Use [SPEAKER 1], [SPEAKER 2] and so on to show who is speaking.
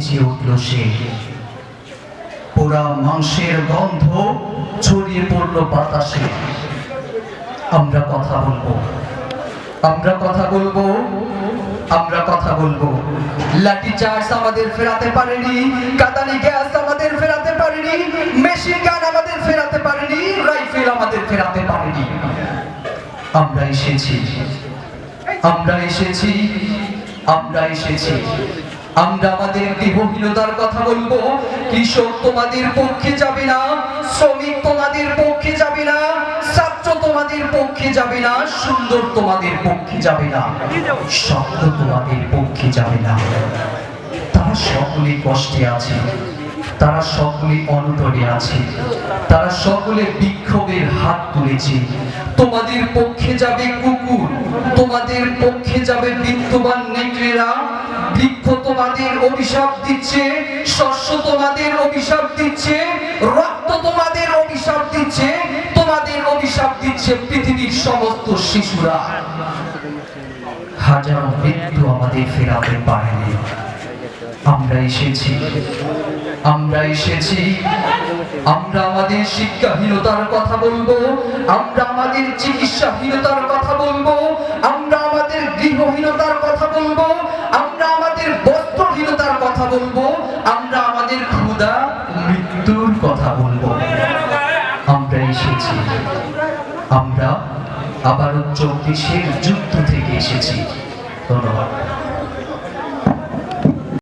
[SPEAKER 1] চেঁচিয়ে উঠল সে। পোড়া মাংসের গন্ধ ছড়িয়ে পড়ল বাতাসে। আমরা কথা বলবো, আমরা কথা বলবো, আমরা কথা বলবো। লাঠি চার্জ আমাদের ফেরাতে পারেনি, কাঁদানি গ্যাস আমাদের ফেরাতে পারেনি, মেশিন গান আমাদের ফেরাতে পারেনি, রাইফেল আমাদের ফেরাতে পারেনি। আমরা এসেছি, আমরা এসেছি, আমরা এসেছি। আমরা আমাদের দেহহীনতার কথা বলবো। কৃষক তোমাদের পক্ষে যাবে না, শ্রমিক তোমাদের পক্ষে যাবে না, ছাত্র তোমাদের পক্ষে যাবে না, সুন্দর তোমাদের পক্ষে যাবে না, শব্দ তোমাদের পক্ষে যাবে না। তারা সকলে কষ্টে আছে, তারা সকলে অনটনে আছে, তারা সকলে বিক্ষোভের হাত তুলেছে। তোমাদের পক্ষে যাবে কুকুর, তোমাদের পক্ষে যাবে বিত্তবান নেকড়েরা। বৃক্ষ তোমাদের অভিশাপ দিচ্ছে, শস্য তোমাদের অভিশাপ দিচ্ছে, রক্ত তোমাদের অভিশাপ দিচ্ছে, তোমাদের অভিশাপ দিচ্ছে পৃথিবীর সমস্ত শিশুরা। হাজারো মৃত্যু আমাদের ফেরাতে পারেনি। আমরা এসেছি, আমরা এসেছি। আমরা আমাদের শিক্ষাহীনতার কথা বলবো, আমরা আমাদের চিকিৎসাহীনতার কথা বলবো, আমরা আমাদের গৃহহীনতার কথা বলবো, আমরা আমাদের বস্ত্রহীনতার কথা বলবো, আমরা আমাদের ক্ষুধা মৃত্যুর কথা বলবো। আমরা এসেছি, আমরা আবারও 24-এর যুদ্ধ থেকে এসেছি। ধন্যবাদ।